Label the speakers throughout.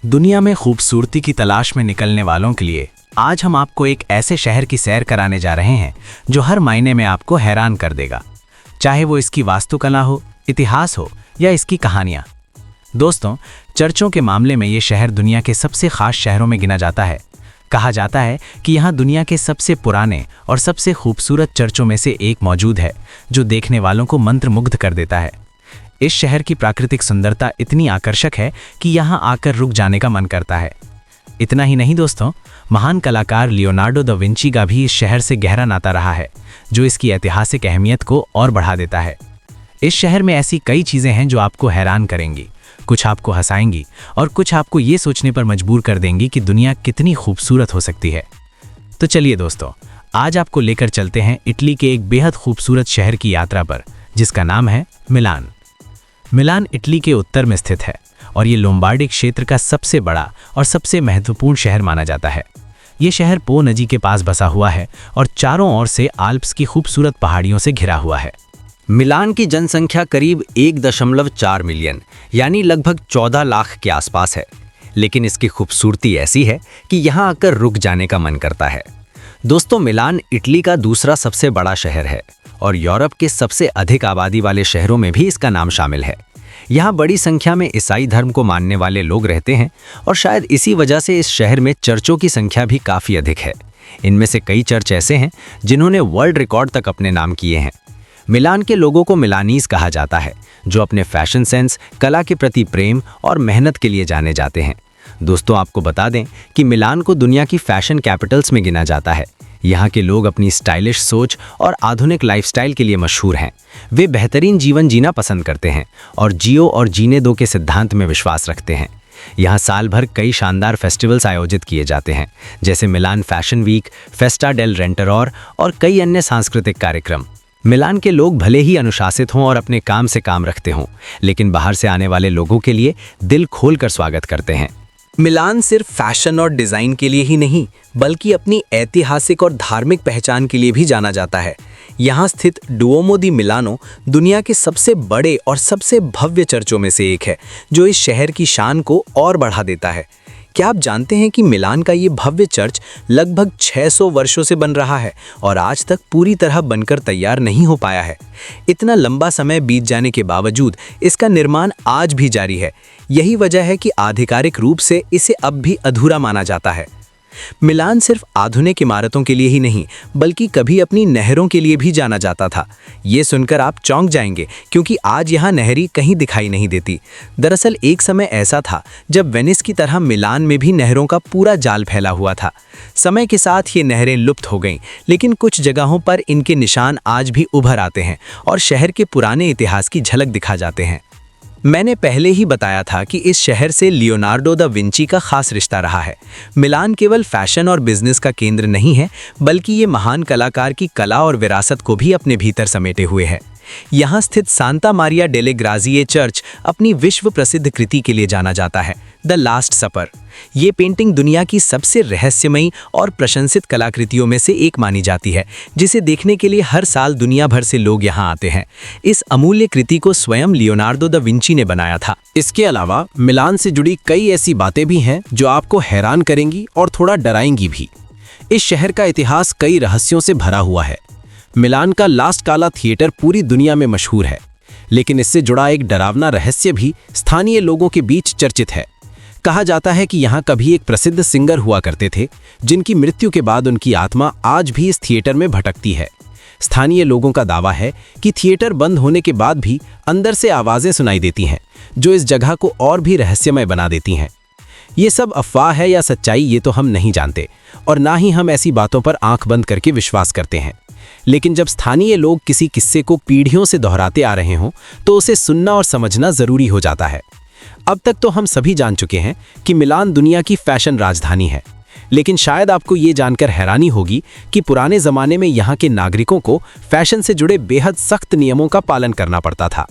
Speaker 1: दुनिया में खूबसूरती की तलाश में निकलने वालों के लिए आज हम आपको एक ऐसे शहर की सैर कराने जा रहे हैं जो हर मायने में आपको हैरान कर देगा, चाहे वो इसकी वास्तुकला हो, इतिहास हो या इसकी कहानियां। दोस्तों, चर्चों के मामले में ये शहर दुनिया के सबसे खास शहरों में गिना जाता है। कहा जाता है कि यहाँ दुनिया के सबसे पुराने और सबसे खूबसूरत चर्चों में से एक मौजूद है, जो देखने वालों को मंत्रमुग्ध कर देता है। इस शहर की प्राकृतिक सुंदरता इतनी आकर्षक है कि यहाँ आकर रुक जाने का मन करता है। इतना ही नहीं दोस्तों, महान कलाकार लियोनार्डो दा विंची का भी इस शहर से गहरा नाता रहा है, जो इसकी ऐतिहासिक अहमियत को और बढ़ा देता है। इस शहर में ऐसी कई चीज़ें हैं जो आपको हैरान करेंगी, कुछ आपको हंसाएंगी और कुछ आपको ये सोचने पर मजबूर कर देंगी कि दुनिया कितनी खूबसूरत हो सकती है। तो चलिए दोस्तों, आज आपको लेकर चलते हैं इटली के एक बेहद खूबसूरत शहर की यात्रा पर, जिसका नाम है मिलान। मिलान इटली के उत्तर में स्थित है और ये लोम्बार्डी क्षेत्र का सबसे बड़ा और सबसे महत्वपूर्ण शहर माना जाता है। ये शहर पो नदी के पास बसा हुआ है और चारों ओर से आल्प्स की खूबसूरत पहाड़ियों से घिरा हुआ है।
Speaker 2: मिलान की जनसंख्या करीब 1.4 मिलियन यानी लगभग 14 लाख के आसपास है, लेकिन इसकी खूबसूरती ऐसी है कि यहाँ आकर रुक जाने का मन करता है। दोस्तों, मिलान इटली का दूसरा सबसे बड़ा शहर है और यूरोप के सबसे अधिक आबादी वाले शहरों में भी इसका नाम शामिल है। यहाँ बड़ी संख्या में ईसाई धर्म को मानने वाले लोग रहते हैं और शायद इसी वजह से इस शहर में चर्चों की संख्या भी काफ़ी अधिक है। इनमें से कई चर्च ऐसे हैं जिन्होंने वर्ल्ड रिकॉर्ड तक अपने नाम किए हैं। मिलान के लोगों को मिलानीज कहा जाता है, जो अपने फैशन सेंस, कला के प्रति प्रेम और मेहनत के लिए जाने जाते हैं। दोस्तों, आपको बता दें कि मिलान को दुनिया की फैशन कैपिटल्स में गिना जाता है। यहाँ के लोग अपनी स्टाइलिश सोच और आधुनिक लाइफस्टाइल के लिए मशहूर हैं। वे बेहतरीन जीवन जीना पसंद करते हैं और जियो और जीने दो के सिद्धांत में विश्वास रखते हैं। यहाँ साल भर कई शानदार फेस्टिवल्स आयोजित किए जाते हैं, जैसे Milan fashion week, Festa del Redentore और कई अन्य सांस्कृतिक कार्यक्रम। मिलान के लोग भले ही अनुशासित हों और अपने काम से काम रखते हों, लेकिन बाहर से आने वाले लोगों के लिए दिल खोलकर स्वागत करते हैं।
Speaker 3: मिलान सिर्फ फैशन और डिज़ाइन के लिए ही नहीं, बल्कि अपनी ऐतिहासिक और धार्मिक पहचान के लिए भी जाना जाता है। यहाँ स्थित डुओमो दी मिलानो दुनिया के सबसे बड़े और सबसे भव्य चर्चों में से एक है, जो इस शहर की शान को और बढ़ा देता है। क्या आप जानते हैं कि मिलान का ये भव्य चर्च लगभग 600 वर्षों से बन रहा है और आज तक पूरी तरह बनकर तैयार नहीं हो पाया है। इतना लंबा समय बीत जाने के बावजूद इसका निर्माण आज भी जारी है। यही वजह है कि आधिकारिक रूप से इसे अब भी अधूरा माना जाता है। मिलान सिर्फ आधुनिक इमारतों के लिए ही नहीं, बल्कि कभी अपनी नहरों के लिए भी जाना जाता था। ये सुनकर आप चौंक जाएंगे, क्योंकि आज यहाँ नहरें कहीं दिखाई नहीं देती। दरअसल एक समय ऐसा था जब वेनिस की तरह मिलान में भी नहरों का पूरा जाल फैला हुआ था। समय के साथ ये नहरें लुप्त हो गईं, लेकिन कुछ जगहों पर इनके निशान आज भी उभर आते हैं और शहर के पुराने इतिहास की झलक दिखा जाते हैं। मैंने पहले ही बताया था कि इस शहर से लियोनार्डो दा विंची का खास रिश्ता रहा है। मिलान केवल फैशन और बिजनेस का केंद्र नहीं है, बल्कि ये महान कलाकार की कला और विरासत को भी अपने भीतर समेटे हुए है। यहाँ स्थित सांता मारिया डेले ग्राजिए चर्च अपनी विश्व प्रसिद्ध कृति के लिए जाना जाता है, द लास्ट सपर। ये पेंटिंग दुनिया की सबसे रहस्यमयी और प्रशंसित कलाकृतियों में से एक मानी जाती है, जिसे देखने के लिए हर साल दुनिया भर से लोग यहाँ आते हैं। इस अमूल्य कृति को स्वयं लियोनार्डो दा विंची ने बनाया था।
Speaker 4: इसके अलावा मिलान से जुड़ी कई ऐसी बातें भी हैं जो आपको हैरान करेंगी और थोड़ा डराएंगी भी। इस शहर का इतिहास कई रहस्यों से भरा हुआ है। मिलान का ला स्काला थिएटर पूरी दुनिया में मशहूर है, लेकिन इससे जुड़ा एक डरावना रहस्य भी स्थानीय लोगों के बीच चर्चित है। कहा जाता है कि यहाँ कभी एक प्रसिद्ध सिंगर हुआ करते थे, जिनकी मृत्यु के बाद उनकी आत्मा आज भी इस थिएटर में भटकती है। स्थानीय लोगों का दावा है कि थिएटर बंद होने के बाद भी अंदर से आवाज़ें सुनाई देती हैं, जो इस जगह को और भी रहस्यमय बना देती हैं। ये सब अफवाह है या सच्चाई, ये तो हम नहीं जानते और ना ही हम ऐसी बातों पर आंख बंद करके विश्वास करते हैं। लेकिन जब स्थानीय लोग किसी किस्से को पीढ़ियों से दोहराते आ रहे हों, तो उसे सुनना और समझना ज़रूरी हो जाता है। अब तक तो हम सभी जान चुके हैं कि मिलान दुनिया की फैशन राजधानी है, लेकिन शायद आपको ये जानकर हैरानी होगी कि पुराने ज़माने में यहाँ के नागरिकों को फैशन से जुड़े बेहद सख्त नियमों का पालन करना पड़ता था।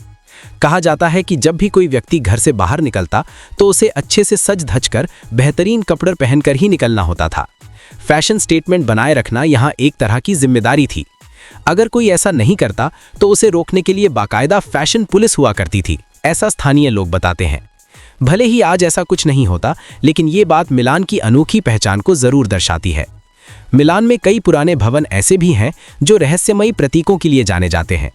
Speaker 4: कहा जाता है कि जब भी कोई व्यक्ति घर से बाहर निकलता तो उसे अच्छे से सज धज कर बेहतरीन कपड़े पहनकर ही निकलना होता था। फैशन स्टेटमेंट बनाए रखना यहाँ एक तरह की जिम्मेदारी थी। अगर कोई ऐसा नहीं करता तो उसे रोकने के लिए बाकायदा फैशन पुलिस हुआ करती थी, ऐसा स्थानीय लोग बताते हैं। भले ही आज ऐसा कुछ नहीं होता, लेकिन ये बात मिलान की अनोखी पहचान को जरूर दर्शाती है। मिलान में कई पुराने भवन ऐसे भी हैं जो रहस्यमयी प्रतीकों के लिए जाने जाते हैं।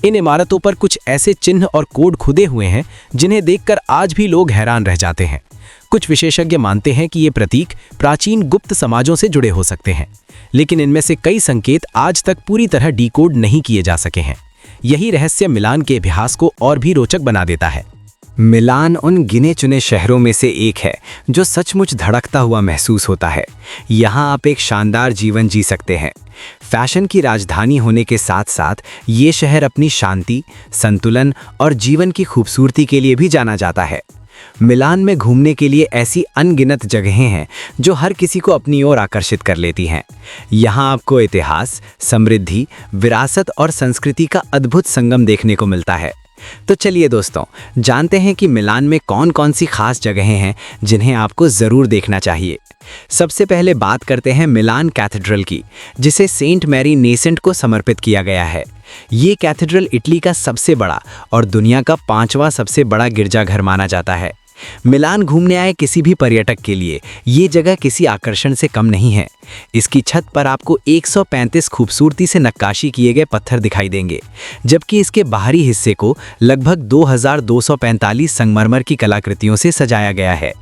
Speaker 4: इन इमारतों पर कुछ ऐसे चिन्ह और कोड खुदे हुए हैं जिन्हें देखकर आज भी लोग हैरान रह जाते हैं। कुछ विशेषज्ञ मानते हैं कि ये प्रतीक प्राचीन गुप्त समाजों से जुड़े हो सकते हैं, लेकिन इनमें से कई संकेत आज तक पूरी तरह डिकोड नहीं किए जा सके हैं। यही रहस्य मिलान के इतिहास को और भी रोचक बना देता है।
Speaker 2: मिलान उन गिने चुने शहरों में से एक है जो सचमुच धड़कता हुआ महसूस होता है। यहाँ आप एक शानदार जीवन जी सकते हैं। फैशन की राजधानी होने के साथ साथ ये शहर अपनी शांति, संतुलन और जीवन की खूबसूरती के लिए भी जाना जाता है। मिलान में घूमने के लिए ऐसी अनगिनत जगहें हैं जो हर किसी को अपनी ओर आकर्षित कर लेती हैं। यहाँ आपको इतिहास, समृद्धि, विरासत और संस्कृति का अद्भुत संगम देखने को मिलता है। तो चलिए दोस्तों, जानते हैं कि मिलान में कौन कौन सी खास जगहें हैं जिन्हें आपको ज़रूर देखना चाहिए। सबसे पहले बात करते हैं मिलान कैथेड्रल की, जिसे सेंट मैरी नेसेंट को समर्पित किया गया है। ये कैथेड्रल इटली का सबसे बड़ा और दुनिया का 5वां सबसे बड़ा गिरजाघर माना जाता है। मिलान घूमने आए किसी भी पर्यटक के लिए ये जगह किसी आकर्षण से कम नहीं है। इसकी छत पर आपको 135 खूबसूरती से नक्काशी किए गए पत्थर दिखाई देंगे, जबकि इसके बाहरी हिस्से को लगभग 2245 संगमरमर की कलाकृतियों से सजाया गया है।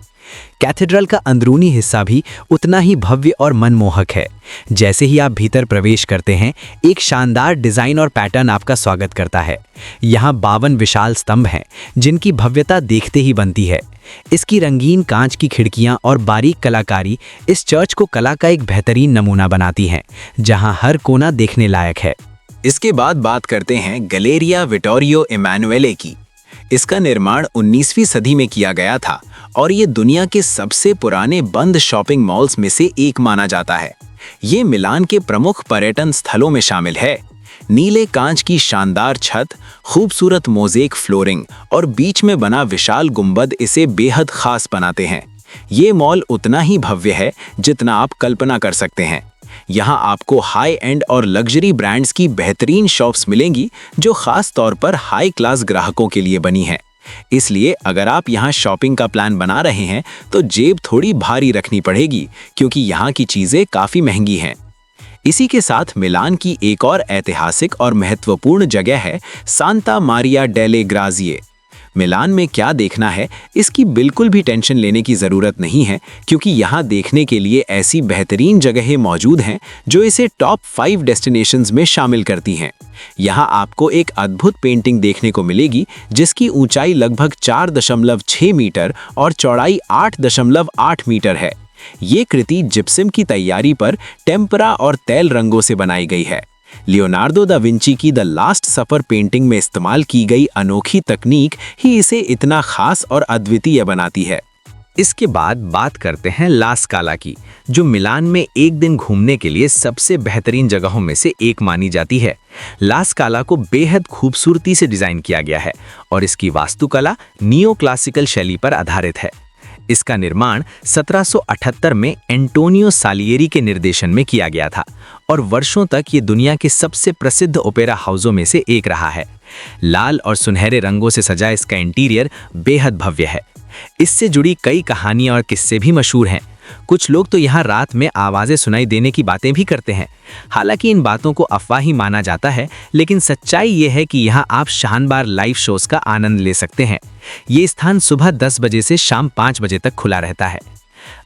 Speaker 2: कैथेड्रल का अंदरूनी हिस्सा भी उतना ही भव्य और मनमोहक है। जैसे ही आप भीतर प्रवेश करते हैं, एक शानदार डिज़ाइन और पैटर्न आपका स्वागत करता है। यहाँ 52 विशाल स्तंभ हैं जिनकी भव्यता देखते ही बनती है। इसकी रंगीन कांच की खिड़कियाँ और बारीक कलाकारी इस चर्च को कला का एक बेहतरीन नमूना बनाती हैं, जहाँ हर कोना देखने लायक है।
Speaker 3: इसके बाद बात करते हैं गैलेरिया विटोरियो इमैनुएले की। इसका निर्माण 19वीं सदी में किया गया था और ये दुनिया के सबसे पुराने बंद शॉपिंग मॉल्स में से एक माना जाता है। ये मिलान के प्रमुख पर्यटन स्थलों में शामिल है। नीले कांच की शानदार छत, खूबसूरत मोज़ेक फ्लोरिंग और बीच में बना विशाल गुंबद इसे बेहद खास बनाते हैं। ये मॉल उतना ही भव्य है जितना आप कल्पना कर सकते हैं। यहाँ आपको हाई एंड और लग्जरी ब्रांड्स की बेहतरीन शॉप्स मिलेंगी जो खास तौर पर हाई क्लास ग्राहकों के लिए बनी हैं। इसलिए अगर आप यहाँ शॉपिंग का प्लान बना रहे हैं तो जेब थोड़ी भारी रखनी पड़ेगी, क्योंकि यहाँ की चीज़ें काफ़ी महंगी हैं। इसी के साथ मिलान की एक और ऐतिहासिक और महत्वपूर्ण जगह है सांता मारिया डेले ग्राजिए। मिलान में क्या देखना है इसकी बिल्कुल भी टेंशन लेने की ज़रूरत नहीं है, क्योंकि यहाँ देखने के लिए ऐसी बेहतरीन जगहें मौजूद हैं जो इसे टॉप 5 डेस्टिनेशंस में शामिल करती हैं। यहाँ आपको एक अद्भुत पेंटिंग देखने को मिलेगी जिसकी ऊंचाई लगभग 4.6 मीटर और चौड़ाई 8.8 मीटर है। ये कृति जिप्सम की तैयारी पर टेम्परा और तैल रंगों से बनाई गई है। लियोनार्डो दा विंची की द लास्ट सफर पेंटिंग में इस्तेमाल की गई अनोखी तकनीक ही इसे इतना खास और अद्वितीय बनाती है।
Speaker 2: इसके बाद बात करते हैं ला स्काला की, जो मिलान में एक दिन घूमने के लिए सबसे बेहतरीन जगहों में से एक मानी जाती है। ला स्काला को बेहद खूबसूरती से डिज़ाइन किया गया है और इसकी वास्तुकला नियो क्लासिकल शैली पर आधारित है। इसका निर्माण 1778 में एंटोनियो सालियेरी के निर्देशन में किया गया था और वर्षों तक ये दुनिया के सबसे प्रसिद्ध ओपेरा हाउसों में से एक रहा है। लाल और सुनहरे रंगों से सजा इसका इंटीरियर बेहद भव्य है। इससे जुड़ी कई कहानियां और किस्से भी मशहूर हैं। कुछ लोग तो यहाँ रात में आवाज़ें सुनाई देने की बातें भी करते हैं। हालांकि इन बातों को अफवाह ही माना जाता है, लेकिन सच्चाई ये है कि यहाँ आप शानदार लाइव शोज़ का आनंद ले सकते हैं। ये स्थान सुबह 10 बजे से शाम 5 बजे तक खुला रहता है।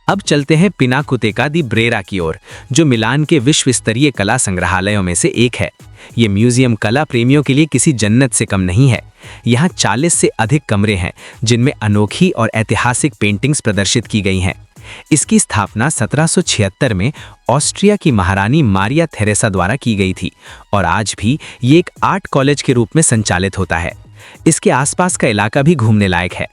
Speaker 2: अब चलते हैं पिनाकोतेका दी ब्रेरा की ओर, जो मिलान के विश्व स्तरीय कला संग्रहालयों में से एक है। ये म्यूजियम कला प्रेमियों के लिए किसी जन्नत से कम नहीं है। यहाँ 40 से अधिक कमरे हैं जिनमें अनोखी और ऐतिहासिक पेंटिंग्स प्रदर्शित की गई हैं। इसकी स्थापना 1776 में ऑस्ट्रिया की महारानी मारिया थेरेसा द्वारा की गई थी और आज भी ये एक आर्ट कॉलेज के रूप में संचालित होता है। इसके आसपास का इलाका भी घूमने लायक है।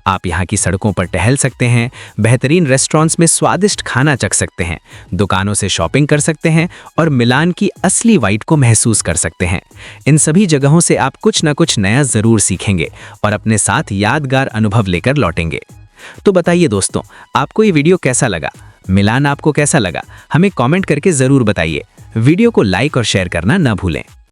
Speaker 2: आप यहाँ की सड़कों पर टहल सकते हैं, बेहतरीन रेस्टोरेंट्स में स्वादिष्ट खाना चख सकते हैं, दुकानों से शॉपिंग कर सकते हैं और मिलान की असली वाइब को महसूस कर सकते हैं। इन सभी जगहों से आप कुछ न कुछ नया ज़रूर सीखेंगे और अपने साथ यादगार अनुभव लेकर लौटेंगे। तो बताइए दोस्तों, आपको ये वीडियो कैसा लगा? मिलान आपको कैसा लगा? हमें कमेंट करके ज़रूर बताइए। वीडियो को लाइक और शेयर करना न भूलें।